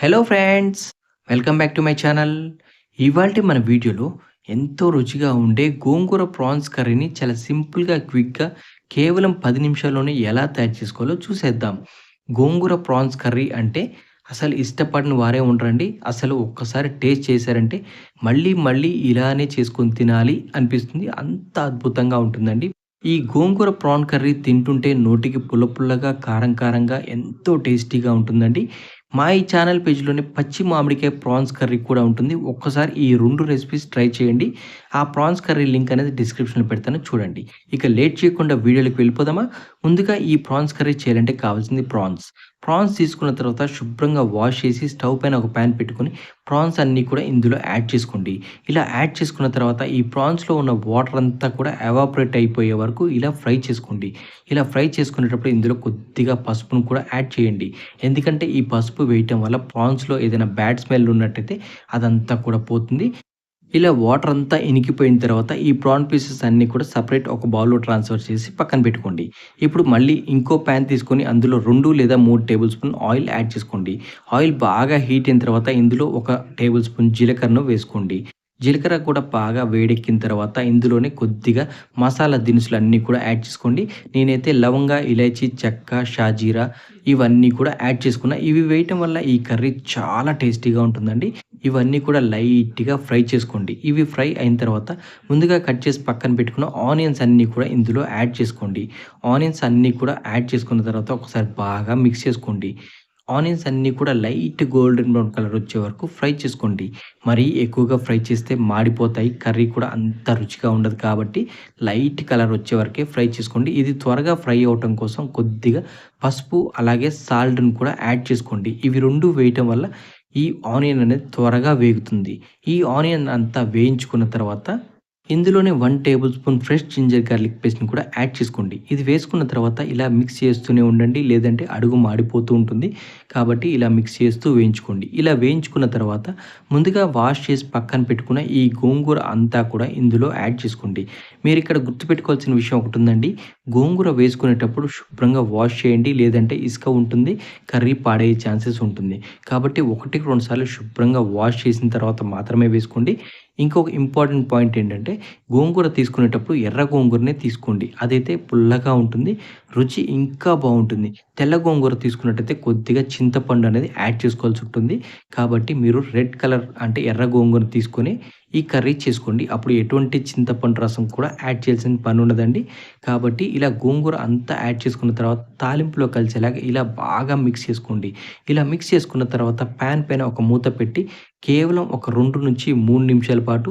Hello friends, welcome back to my channel. ఇవాల్టి మన వీడియోలో ఎంతో రుచిగా ఉండే గోంగూర ప్రాన్స్ కర్రీని చాలా సింపుల్గా, క్విక్గా కేవలం 10 నిమిషాల్లోనే ఎలా తయారు చేసుకోవాలో చూసేద్దాం. గోంగూర ప్రాన్స్ కర్రీ అంటే అసలు ఇష్టపడని వారే ఉండరండి. అసలు ఒక్కసారి టేస్ట్ చేశారంటే మళ్ళీ మళ్ళీ ఇలానే చేసుకొని తినాలి అనిపిస్తుంది. అంత అద్భుతంగా ఉంటుందండి. ఈ గోంగూర ప్రాన్ కర్రీ తింటుంటే నోటికి పుల్ల పుల్లగా, కారం కారంగా ఎంతో టేస్టీగా ఉంటుందండి. మా ఈ ఛానల్ పేజ్‌లోనే పచ్చి మామిడికాయ ప్రాన్స్ కర్రీ కూడా ఉంటుంది. ఒక్కసారి ఈ 2 రెసిపీస్ ట్రై చేయండి. ఆ ప్రాన్స్ కర్రీ లింక్ అనేది డిస్క్రిప్షన్‌లో పెడతాను చూడండి. ఇక లేట్ చేయకుండా వీడియోలోకి వెళ్ళిపోదామా? ముందుగా ఈ ప్రాన్స్ కర్రీ చేయాలంటే కావాల్సింది ప్రాన్స్. ప్రాన్స్ తీసుకున్న తర్వాత శుభ్రంగా వాష్ చేసి స్టవ్ పైన ఒక పాన్ పెట్టుకొని ప్రాన్స్ అన్నీ కూడా ఇందులో యాడ్ చేసుకోండి. ఇలా యాడ్ చేసుకున్న తర్వాత ఈ ప్రాన్స్‌లో ఉన్న వాటర్ అంతా కూడా ఎవాపరేట్ అయిపోయే వరకు ఇలా ఫ్రై చేసుకోండి. ఇలా ఫ్రై చేసుకునేటప్పుడు ఇందులో కొద్దిగా పసుపును కూడా యాడ్ చేయండి. ఎందుకంటే ఈ పసుపు వేయటం వల్ల ప్రాన్స్‌లో ఏదైనా బ్యాడ్ స్మెల్ ఉన్నట్టయితే అదంతా కూడా పోతుంది. ఇలా వాటర్ అంతా ఇనికిపోయిన తర్వాత ఈ ప్రాన్ పీసెస్ అన్నీ కూడా సెపరేట్ ఒక బౌల్‌లో ట్రాన్స్‌ఫర్ చేసి పక్కన పెట్టుకోండి. ఇప్పుడు మళ్ళీ ఇంకో పాన్ తీసుకొని అందులో 2 లేదా 3 టేబుల్ స్పూన్ ఆయిల్ యాడ్ చేసుకోండి. ఆయిల్ బాగా హీట్ అయిన తర్వాత ఇందులో ఒక టేబుల్ స్పూన్ జీలకర్రను వేసుకోండి. జీలకర్ర కూడా బాగా వేడెక్కిన తర్వాత ఇందులోనే కొద్దిగా మసాలా దినుసులన్నీ కూడా యాడ్ చేసుకోండి. నేనైతే లవంగ, ఇలైచి, చెక్క, షాజీరా ఇవన్నీ కూడా యాడ్ చేసుకున్నా. ఇవి వేయటం వల్ల ఈ కర్రీ చాలా టేస్టీగా ఉంటుందండి. ఇవన్నీ కూడా లైట్‌గా ఫ్రై చేసుకోండి. ఇవి ఫ్రై అయిన తర్వాత ముందుగా కట్ చేసి పక్కన పెట్టుకున్న ఆనియన్స్ అన్నీ కూడా ఇందులో యాడ్ చేసుకోండి. ఆనియన్స్ అన్నీ కూడా యాడ్ చేసుకున్న తర్వాత ఒకసారి బాగా మిక్స్ చేసుకోండి. ఆనియన్స్ అన్నీ కూడా లైట్ గోల్డెన్ బ్రౌన్ కలర్ వచ్చే వరకు ఫ్రై చేసుకోండి. మరీ ఎక్కువగా ఫ్రై చేస్తే మాడిపోతాయి. కర్రీ కూడా అంత రుచిగా ఉండదు కాబట్టి లైట్ కలర్ వచ్చే వరకే ఫ్రై చేసుకోండి. ఇది త్వరగా ఫ్రై అవ్వటం కోసం కొద్దిగా పసుపు అలాగే సాల్ట్‌ని కూడా యాడ్ చేసుకోండి. ఇవి 2 వేయటం వల్ల ఈ ఆనియన్ అనేది త్వరగా వేగుతుంది. ఈ ఆనియన్ అంతా వేయించుకున్న తర్వాత ఇందులోనే 1 table spoon fresh ginger garlic పేస్ట్‌ని కూడా యాడ్ చేసుకోండి. ఇది వేసుకున్న తర్వాత ఇలా మిక్స్ చేస్తూనే ఉండండి. లేదంటే అడుగు మాడిపోతూ ఉంటుంది. కాబట్టి ఇలా మిక్స్ చేస్తూ వేయించుకోండి. ఇలా వేయించుకున్న తర్వాత ముందుగా వాష్ చేసి పక్కన పెట్టుకున్న ఈ గోంగూర అంతా కూడా ఇందులో యాడ్ చేసుకోండి. మీరిక్కడ గుర్తుపెట్టుకోవాల్సిన విషయం ఒకటుందండి. గోంగూర వేసుకునేటప్పుడు శుభ్రంగా వాష్ చేయండి. లేదంటే ఇసుక ఉంటుంది. కర్రీ పాడయ్యే ఛాన్సెస్ ఉంటుంది. కాబట్టి 1కి 2 సార్లు శుభ్రంగా వాష్ చేసిన తర్వాత మాత్రమే వేసుకోండి. ఇంకొక ఇంపార్టెంట్ పాయింట్ ఏంటంటే గోంగూర తీసుకునేటప్పుడు ఎర్ర గోంగూరనే తీసుకోండి. అదైతే పుల్లగా ఉంటుంది. రుచి ఇంకా బావుంటుంది. తెల్ల గోంగూర తీసుకున్నట్టయితే కొద్దిగా చింతపండు అనేది యాడ్ చేసుకోవాల్సి ఉంటుంది. కాబట్టి మీరు రెడ్ కలర్ అంటే ఎర్ర గోంగూర తీసుకొని ఈ కర్రీ చేసుకోండి. అప్పుడు ఎటువంటి చింతపండు రసం కూడా యాడ్ చేయాల్సిన పని ఉండదండి. కాబట్టి ఇలా గోంగూర అంతా యాడ్ చేసుకున్న తర్వాత తాలింపులో కలిసేలాగా ఇలా బాగా మిక్స్ చేసుకోండి. ఇలా మిక్స్ చేసుకున్న తర్వాత పాన్ పైన ఒక మూత పెట్టి కేవలం ఒక 2-3 నిమిషాల పాటు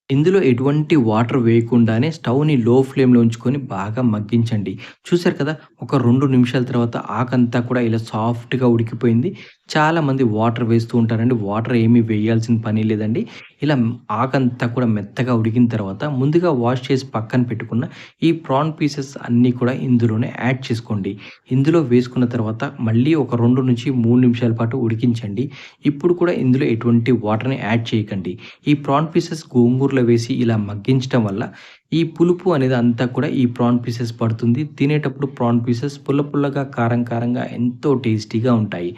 ఇందులో ఎటువంటి వాటర్ వేయకుండానే స్టవ్‌ని లో ఫ్లేమ్‌లో ఉంచుకొని బాగా మగ్గించండి. చూసారు కదా! ఒక 2 నిమిషాల తర్వాత ఆకంతా కూడా ఇలా సాఫ్ట్‌గా ఉడికిపోయింది. చాలామంది వాటర్ వేస్తూ ఉంటారండి. వాటర్ ఏమి వేయాల్సిన పని లేదండి. ఇలా ఆకంతా కూడా మెత్తగా ఉడికిన తర్వాత ముందుగా వాష్ చేసి పక్కన పెట్టుకున్న ఈ ప్రాన్ పీసెస్ అన్నీ కూడా ఇందులోనే యాడ్ చేసుకోండి. ఇందులో వేసుకున్న తర్వాత మళ్ళీ ఒక 2-3 నిమిషాల పాటు ఉడికించండి. ఇప్పుడు కూడా ఇందులో ఎటువంటి వాటర్‌ని యాడ్ చేయకండి. ఈ ప్రాన్ పీసెస్ గోంగూరలో వేసి ఇలా మగ్గించటం వల్ల ఈ పులుపు అనేది అంతా కూడా ఈ ప్రాన్ పీసెస్ పడుతుంది. తినేటప్పుడు ప్రాన్ పీసెస్ పుల్ల పుల్లగా, కారం కారంగా ఎంతో టేస్టీగా ఉంటాయి.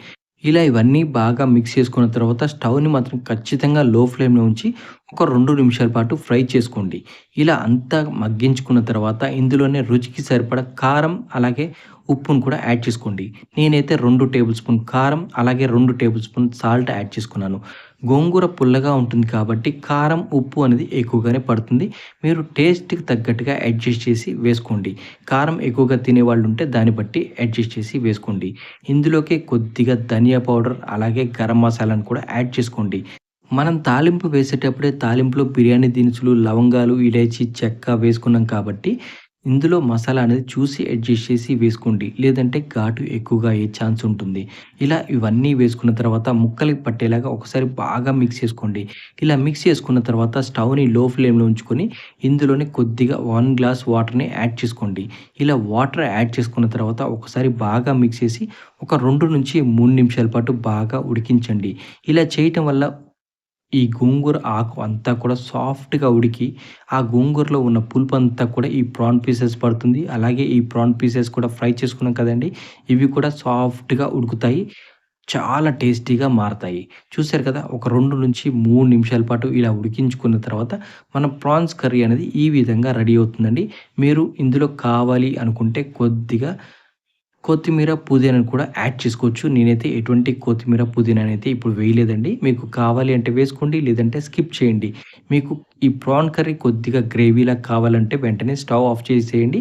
ఇలా ఇవన్నీ బాగా మిక్స్ చేసుకున్న తర్వాత స్టవ్‌ని మాత్రం ఖచ్చితంగా లో ఫ్లేమ్‌లో ఉంచి ఒక 2 నిమిషాల పాటు ఫ్రై చేసుకోండి. ఇలా అంతా మగ్గించుకున్న తర్వాత ఇందులోనే రుచికి సరిపడా కారం అలాగే ఉప్పును కూడా యాడ్ చేసుకోండి. నేనైతే 2 టేబుల్ స్పూన్ కారం అలాగే 2 టేబుల్ స్పూన్ సాల్ట్ యాడ్ చేసుకున్నాను. గోంగూర పుల్లగా ఉంటుంది కాబట్టి కారం, ఉప్పు అనేది ఎక్కువగానే పడుతుంది. మీరు టేస్ట్‌కి తగ్గట్టుగా అడ్జస్ట్ చేసి వేసుకోండి. కారం ఎక్కువగా తినేవాళ్ళుంటే దాన్ని బట్టి అడ్జస్ట్ చేసి వేసుకోండి. ఇందులోకి కొద్దిగా ధనియా పౌడర్ అలాగే గరం మసాలాను కూడా యాడ్ చేసుకోండి. మనం తాలింపు వేసేటప్పుడే తాలింపులో బిర్యానీ దినుసులు, లవంగాలు, ఇలాచి, చెక్క వేసుకున్నాం కాబట్టి ఇందులో మసాలా అనేది చూసి అడ్జస్ట్ చేసి వేసుకోండి. లేదంటే ఘాటు ఎక్కువగా అయ్యే ఛాన్స్ ఉంటుంది. ఇలా ఇవన్నీ వేసుకున్న తర్వాత ముక్కలకి పట్టేలాగా ఒకసారి బాగా మిక్స్ చేసుకోండి. ఇలా మిక్స్ చేసుకున్న తర్వాత స్టవ్‌ని లో ఫ్లేమ్‌లో ఉంచుకొని ఇందులోనే కొద్దిగా 1 గ్లాస్ వాటర్‌ని యాడ్ చేసుకోండి. ఇలా వాటర్ యాడ్ చేసుకున్న తర్వాత ఒకసారి బాగా మిక్స్ చేసి ఒక 2-3 నిమిషాల పాటు బాగా ఉడికించండి. ఇలా చేయటం వల్ల ఈ గోంగూర ఆకు అంతా కూడా సాఫ్ట్‌గా ఉడికి, ఆ గోంగూరలో ఉన్న పులుపంతా కూడా ఈ ప్రాన్ పీసెస్ పడుతుంది. అలాగే ఈ ప్రాన్ పీసెస్ కూడా ఫ్రై చేసుకున్నాం కదండీ! ఇవి కూడా సాఫ్ట్‌గా ఉడుకుతాయి. చాలా టేస్టీగా మారతాయి. చూసారు కదా! ఒక 2-3 నిమిషాల పాటు ఇలా ఉడికించుకున్న తర్వాత మన ప్రాన్స్ కర్రీ అనేది ఈ విధంగా రెడీ అవుతుందండి. మీరు ఇందులో కావాలి అనుకుంటే కొద్దిగా కొత్తిమీర, పుదీనాను కూడా యాడ్ చేసుకోవచ్చు. నేనైతే ఎటువంటి కొత్తిమీర, పుదీనానైతే ఇప్పుడు వేయలేదండి. మీకు కావాలి అంటే వేసుకోండి. లేదంటే స్కిప్ చేయండి. మీకు ఈ ప్రాన్ కర్రీ కొద్దిగా గ్రేవీలా కావాలంటే వెంటనే స్టవ్ ఆఫ్ చేసేయండి.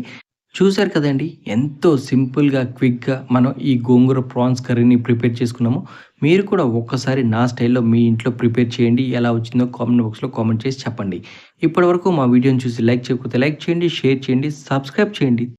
చూసారు కదండీ! ఎంతో సింపుల్‌గా, క్విక్‌గా మనం ఈ గోంగూర ప్రాన్స్ కర్రీని ప్రిపేర్ చేసుకున్నాము. మీరు కూడా ఒక్కసారి నా స్టైల్‌లో మీ ఇంట్లో ప్రిపేర్ చేయండి. ఎలా వచ్చిందో కామెంట్ బాక్స్‌లో కామెంట్ చేసి చెప్పండి. ఇప్పటివరకు మా వీడియోని చూసి లైక్ చేయకపోతే లైక్ చేయండి, షేర్ చేయండి, సబ్స్క్రైబ్ చేయండి.